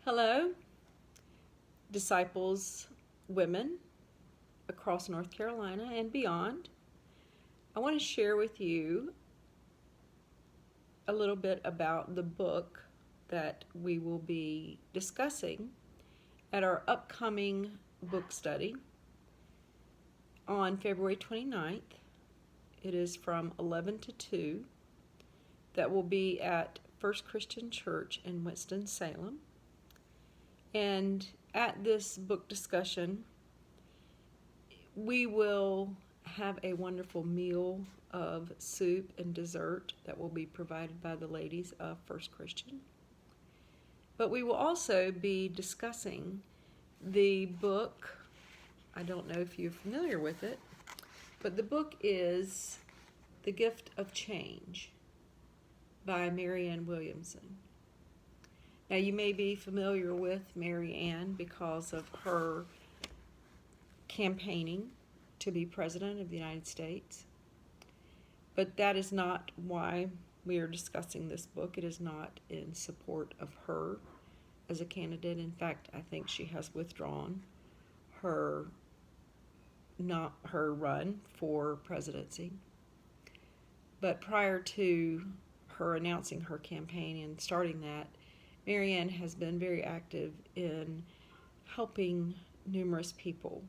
Hello, disciples, women across North Carolina and beyond. I want to share with you a little bit about the book that we will be discussing at our upcoming book study on February 29th. It is from 11 to 2. That will be at First Christian Church in Winston-Salem. And at this book discussion, we will have a wonderful meal of soup and dessert that will be provided by the ladies of First Christian. But we will also be discussing the book. I don't know if you're familiar with it, but the book is The Gift of Change by Marianne Williamson. Now, you may be familiar with Mary Ann because of her campaigning to be President of the United States. But that is not why we are discussing this book. It is not in support of her as a candidate. In fact, I think she has withdrawn her run for presidency. But prior to her announcing her campaign and starting that, Mary Ann has been very active in helping numerous people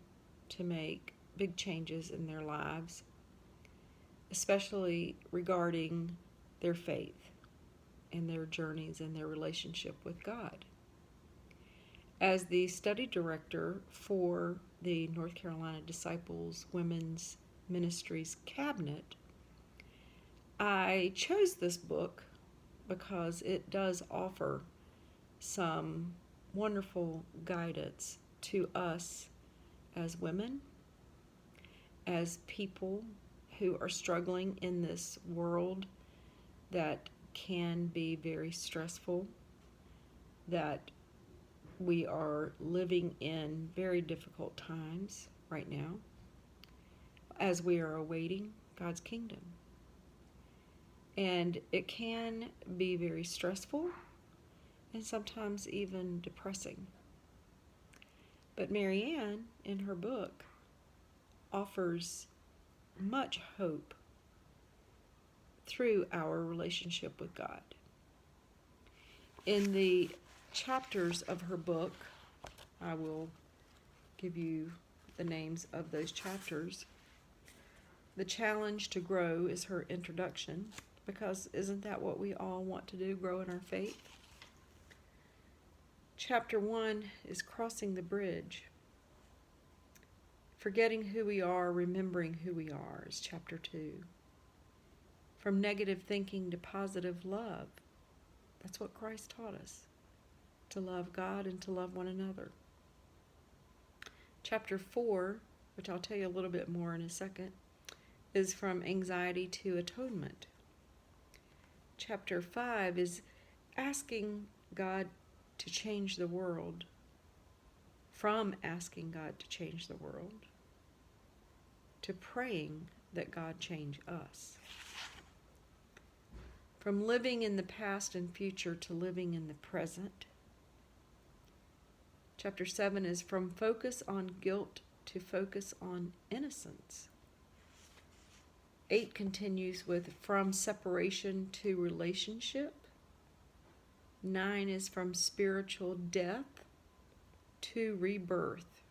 to make big changes in their lives, especially regarding their faith and their journeys and their relationship with God. As the study director for the North Carolina Disciples Women's Ministries Cabinet, I chose this book because it does offer some wonderful guidance to us as women, as people who are struggling in this world that can be very stressful, that we are living in very difficult times right now as we are awaiting God's kingdom. And it can be very stressful and sometimes even depressing. But Mary Ann, in her book, offers much hope through our relationship with God. In the chapters of her book, I will give you the names of those chapters. The Challenge to Grow is her introduction, because isn't that what we all want to do, grow in our faith? Chapter 1 is Crossing the Bridge. Forgetting who we are, remembering who we are is chapter 2. From negative thinking to positive love. That's what Christ taught us, to love God and to love one another. Chapter 4, which I'll tell you a little bit more in a second, is From Anxiety to Atonement. Chapter 5 is asking God to change the world, from asking God to change the world, to praying that God change us. From living in the past and future to living in the present. Chapter 7 is From Focus on Guilt to Focus on Innocence. 8 continues with From Separation to Relationship. 9 is From Spiritual Death to Rebirth.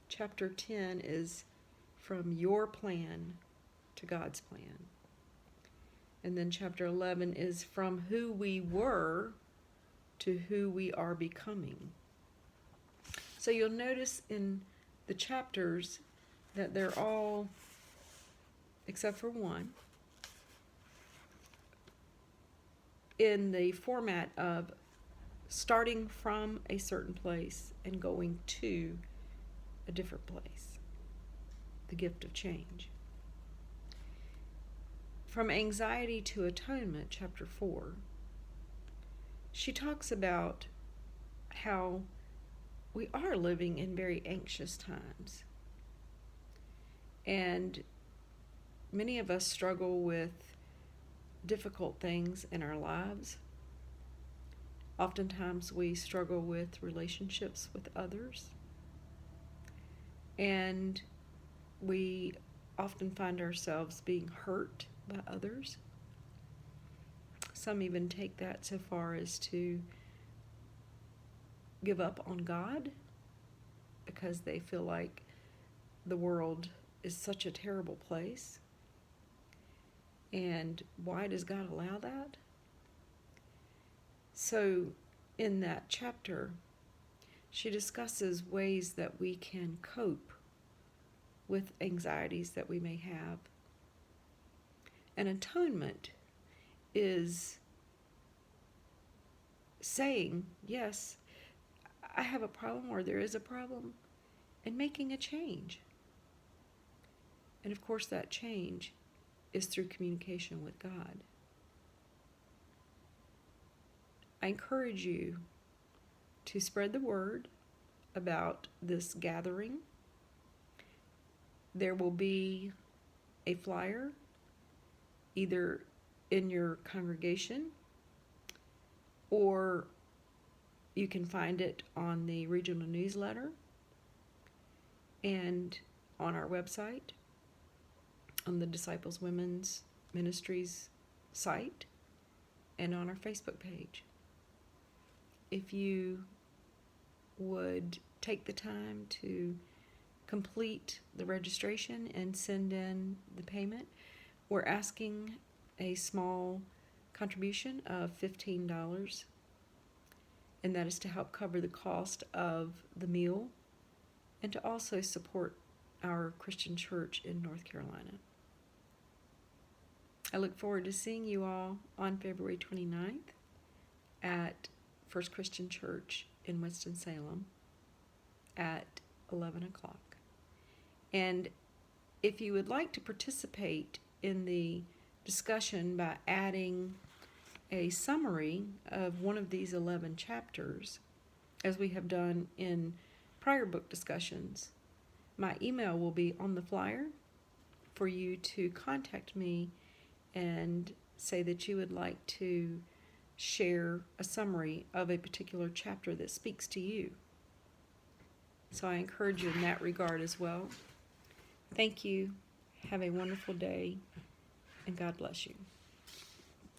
Chapter 10 is From Your Plan to God's Plan. And then chapter 11 is From Who We Were to Who We Are Becoming. So you'll notice in the chapters that they're all, except for one, in the format of starting from a certain place and going to a different place. The gift of change. From Anxiety to Atonement, chapter 4, she talks about how we are living in very anxious times. And many of us struggle with difficult things in our lives. Oftentimes we struggle with relationships with others, and we often find ourselves being hurt by others. Some even take that so far as to give up on God because they feel like the world is such a terrible place. And why does God allow that? So in that chapter, she discusses ways that we can cope with anxieties that we may have. And atonement is saying, yes, I have a problem, or there is a problem, and making a change. And of course, that change is through communication with God. I encourage you to spread the word about this gathering. There will be a flyer either in your congregation, or you can find it on the regional newsletter and on our website, on the Disciples Women's Ministries site, and on our Facebook page. If you would take the time to complete the registration and send in the payment, we're asking a small contribution of $15, and that is to help cover the cost of the meal and to also support our Christian church in North Carolina. I look forward to seeing you all on February 29th at First Christian Church in Winston-Salem at 11 o'clock. And if you would like to participate in the discussion by adding a summary of one of these 11 chapters, as we have done in prior book discussions, my email will be on the flyer for you to contact me and say that you would like to share a summary of a particular chapter that speaks to you. So I encourage you in that regard as well. Thank you. Have a wonderful day, and God bless you.